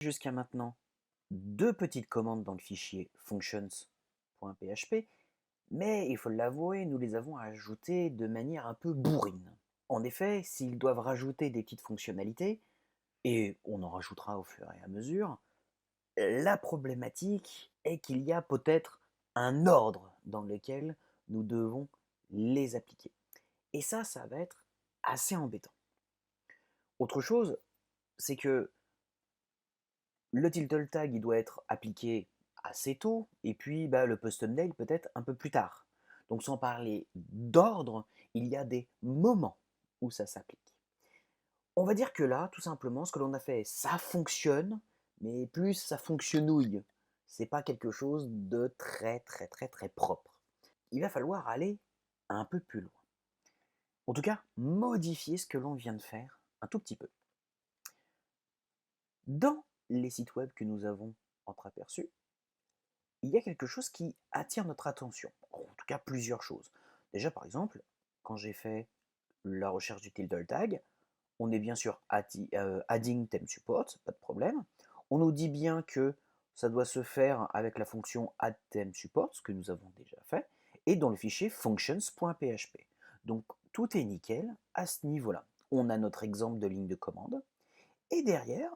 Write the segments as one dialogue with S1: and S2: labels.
S1: Jusqu'à maintenant, deux petites commandes dans le fichier functions.php, mais il faut l'avouer, nous les avons ajoutées de manière un peu bourrine. En effet, s'ils doivent rajouter des petites fonctionnalités, et on en rajoutera au fur et à mesure, la problématique est qu'il y a peut-être un ordre dans lequel nous devons les appliquer. Et ça va être assez embêtant. Autre chose, c'est que le title tag il doit être appliqué assez tôt, et puis le post thumbnail peut-être un peu plus tard. Donc sans parler d'ordre, il y a des moments où ça s'applique. On va dire que là, tout simplement, ce que l'on a fait, ça fonctionne, mais plus ça fonctionnouille. C'est pas quelque chose de très propre. Il va falloir aller un peu plus loin. En tout cas, modifier ce que l'on vient de faire un tout petit peu. Dans les sites web que nous avons entreaperçus, il y a quelque chose qui attire notre attention. En tout cas, plusieurs choses. Déjà, par exemple, quand j'ai fait la recherche du title tag, on est bien sûr adding theme support, pas de problème. On nous dit bien que ça doit se faire avec la fonction add theme support, ce que nous avons déjà fait, et dans le fichier functions.php. Donc tout est nickel à ce niveau-là. On a notre exemple de ligne de commande, et derrière,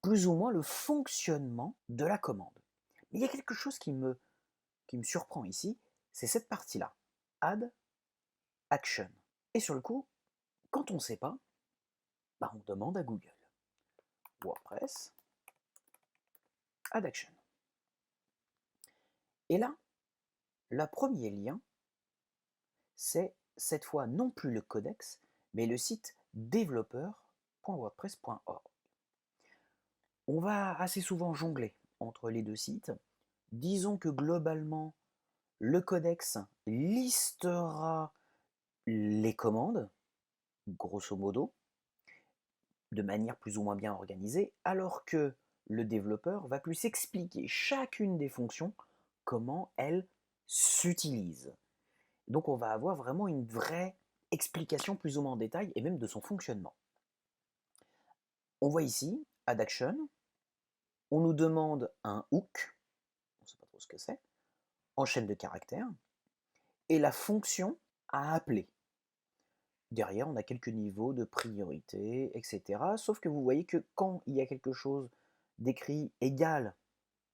S1: plus ou moins le fonctionnement de la commande. Mais il y a quelque chose qui me surprend ici, c'est cette partie-là, add action. Et sur le coup, quand on ne sait pas, on demande à Google. WordPress, add action. Et là, le premier lien, c'est cette fois non plus le codex, mais le site developer.wordpress.org. On va assez souvent jongler entre les deux sites. Disons que globalement, le codex listera les commandes, grosso modo, de manière plus ou moins bien organisée, alors que le développeur va plus expliquer chacune des fonctions, comment elles s'utilisent. Donc on va avoir vraiment une vraie explication plus ou moins en détail, et même de son fonctionnement. On voit ici, add action, on nous demande un hook, on ne sait pas trop ce que c'est, en chaîne de caractères, et la fonction à appeler. Derrière, on a quelques niveaux de priorité, etc. Sauf que vous voyez que quand il y a quelque chose d'écrit égal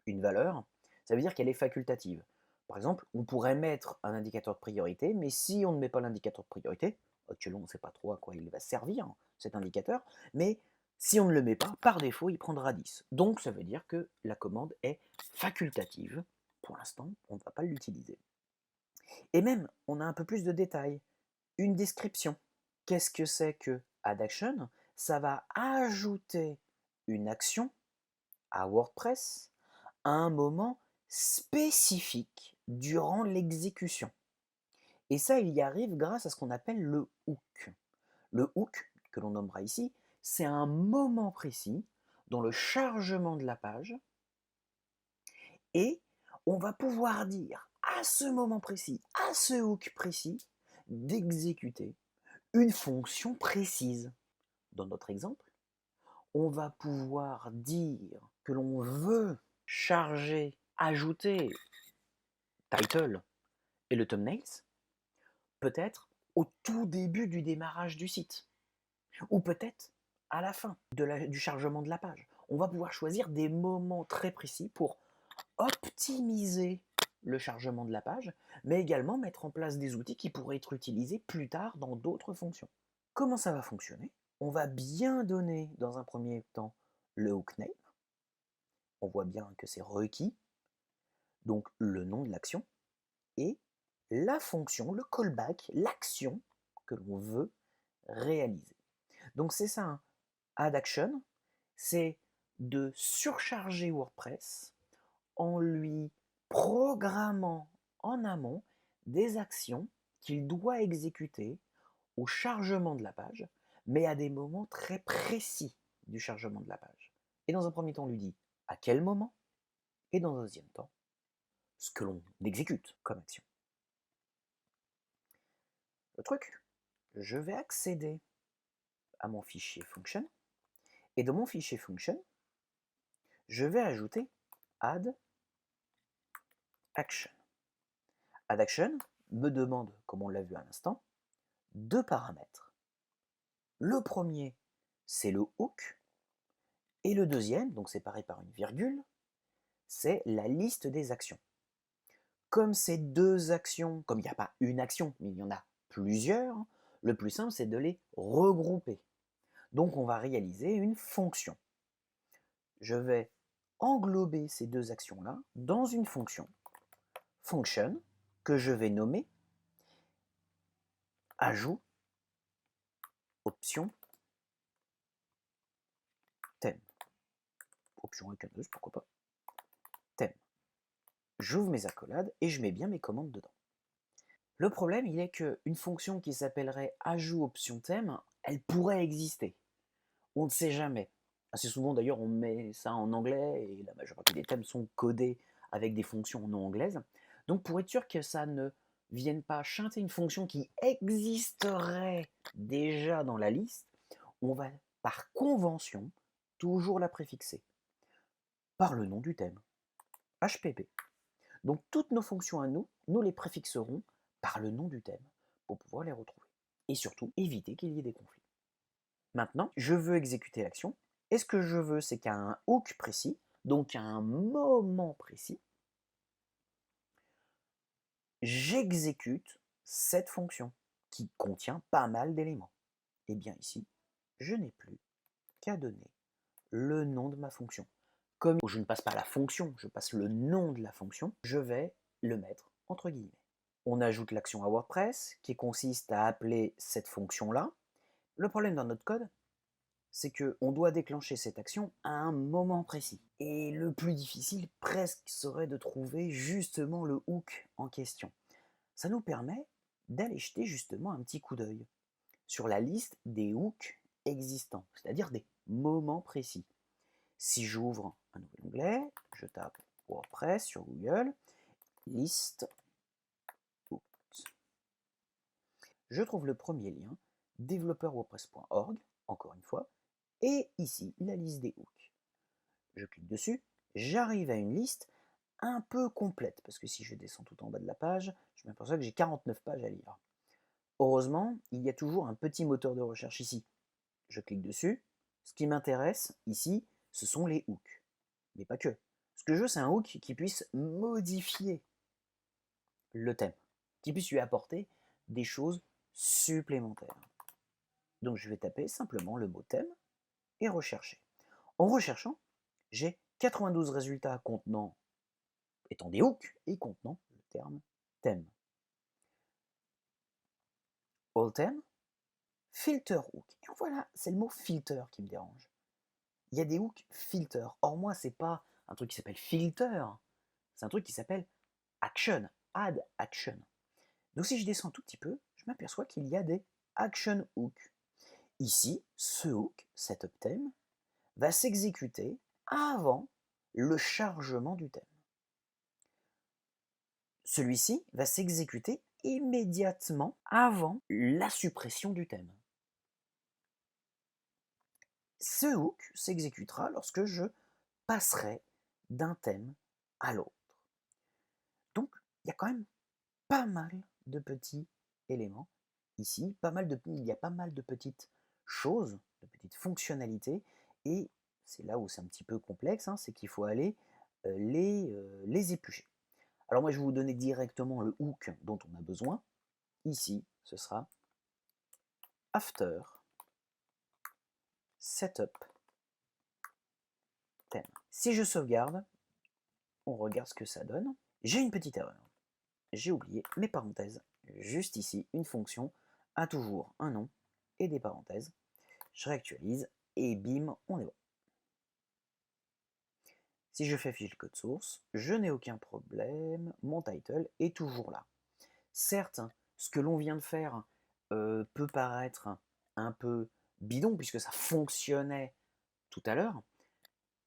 S1: une valeur, ça veut dire qu'elle est facultative. Par exemple, on pourrait mettre un indicateur de priorité, mais si on ne met pas l'indicateur de priorité, actuellement on ne sait pas trop à quoi il va servir, cet indicateur, mais si on ne le met pas, par défaut, il prendra 10. Donc ça veut dire que la commande est facultative. Pour l'instant, on ne va pas l'utiliser. Et même, on a un peu plus de détails. Une description. Qu'est-ce que c'est que add action? Ça va ajouter une action à WordPress à un moment spécifique durant l'exécution. Et ça, il y arrive grâce à ce qu'on appelle le hook. Le hook, que l'on nommera ici, c'est un moment précis dans le chargement de la page, et on va pouvoir dire à ce moment précis, à ce hook précis, d'exécuter une fonction précise. Dans notre exemple, on va pouvoir dire que l'on veut charger, ajouter title et le thumbnails, peut-être au tout début du démarrage du site, ou peut-être à la fin du chargement de la page. On va pouvoir choisir des moments très précis pour optimiser le chargement de la page, mais également mettre en place des outils qui pourraient être utilisés plus tard dans d'autres fonctions. Comment ça va fonctionner? On va bien donner dans un premier temps le hook name. On voit bien que c'est requis, donc le nom de l'action, et la fonction, le callback, l'action que l'on veut réaliser. Donc c'est ça, hein. Add action, c'est de surcharger WordPress en lui programmant en amont des actions qu'il doit exécuter au chargement de la page, mais à des moments très précis du chargement de la page. Et dans un premier temps, on lui dit à quel moment, et dans un deuxième temps, ce que l'on exécute comme action. Le truc, je vais accéder à mon fichier function, Et dans mon fichier function, je vais ajouter add action. Add action me demande, comme on l'a vu à l'instant, deux paramètres. Le premier, c'est le hook, et le deuxième, donc séparé par une virgule, c'est la liste des actions. Comme ces deux actions, comme il n'y a pas une action, mais il y en a plusieurs, le plus simple, c'est de les regrouper. Donc on va réaliser une fonction. Je vais englober ces deux actions-là dans une fonction, function, que je vais nommer ajout option thème. Option avec un E, pourquoi pas. Thème. J'ouvre mes accolades et je mets bien mes commandes dedans. Le problème, il est qu'une fonction qui s'appellerait ajout option thème, elle pourrait exister. On ne sait jamais. Assez souvent d'ailleurs, on met ça en anglais et la majorité des thèmes sont codés avec des fonctions non anglaises. Donc pour être sûr que ça ne vienne pas chanter une fonction qui existerait déjà dans la liste, on va par convention toujours la préfixer par le nom du thème, HPP. Donc toutes nos fonctions à nous, nous les préfixerons par le nom du thème pour pouvoir les retrouver. Et surtout, éviter qu'il y ait des conflits. Maintenant, je veux exécuter l'action. Et ce que je veux, c'est qu'à un hook précis, donc à un moment précis, j'exécute cette fonction qui contient pas mal d'éléments. Et bien ici, je n'ai plus qu'à donner le nom de ma fonction. Comme je ne passe pas la fonction, je passe le nom de la fonction, je vais le mettre entre guillemets. On ajoute l'action à WordPress qui consiste à appeler cette fonction-là. Le problème dans notre code, c'est qu'on doit déclencher cette action à un moment précis. Et le plus difficile presque serait de trouver justement le hook en question. Ça nous permet d'aller jeter justement un petit coup d'œil sur la liste des hooks existants, c'est-à-dire des moments précis. Si j'ouvre un nouvel onglet, je tape WordPress sur Google, liste hooks. Je trouve le premier lien, développeurwordpress.org, encore une fois, et ici, la liste des hooks. Je clique dessus, j'arrive à une liste un peu complète, parce que si je descends tout en bas de la page, je m'aperçois que j'ai 49 pages à lire. Heureusement, il y a toujours un petit moteur de recherche ici. Je clique dessus. Ce qui m'intéresse ici, ce sont les hooks. Mais pas que. Ce que je veux, c'est un hook qui puisse modifier le thème, qui puisse lui apporter des choses supplémentaires. Donc je vais taper simplement le mot thème et rechercher. En recherchant, j'ai 92 résultats contenant, étant des hooks, et contenant le terme thème. All theme, filter hook. Et voilà, c'est le mot filter qui me dérange. Il y a des hooks filter. Or moi, c'est pas un truc qui s'appelle filter, c'est un truc qui s'appelle action, add action. Donc si je descends un tout petit peu, je m'aperçois qu'il y a des action hooks. Ici, ce hook, setup theme, va s'exécuter avant le chargement du thème. Celui-ci va s'exécuter immédiatement avant la suppression du thème. Ce hook s'exécutera lorsque je passerai d'un thème à l'autre. Donc, il y a quand même pas mal de petits éléments ici, il y a pas mal de petites choses, de petites fonctionnalités, et c'est là où c'est un petit peu complexe, c'est qu'il faut aller les éplucher. Alors moi, je vais vous donner directement le hook dont on a besoin. Ici, ce sera after setup theme. Si je sauvegarde, on regarde ce que ça donne. J'ai une petite erreur. J'ai oublié mes parenthèses. Juste ici, une fonction a toujours un nom et des parenthèses. Je réactualise et bim, on est bon. Si je fais afficher le code source, je n'ai aucun problème, mon title est toujours là. Certes, ce que l'on vient de faire peut paraître un peu bidon puisque ça fonctionnait tout à l'heure,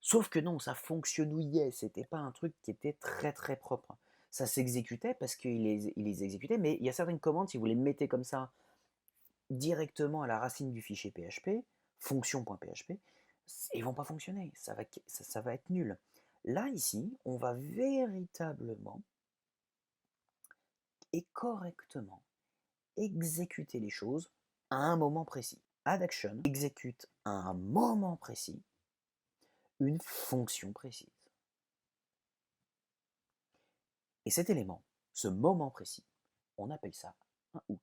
S1: sauf que non, ça fonctionnouillait, c'était pas un truc qui était très très propre. Ça s'exécutait parce qu'il les exécutait, mais il y a certaines commandes, si vous les mettez comme ça directement à la racine du fichier PHP, fonction.php, ils vont pas fonctionner, ça va être nul. Là, ici, on va véritablement et correctement exécuter les choses à un moment précis. Add action exécute à un moment précis une fonction précise. Et cet élément, ce moment précis, on appelle ça un hook.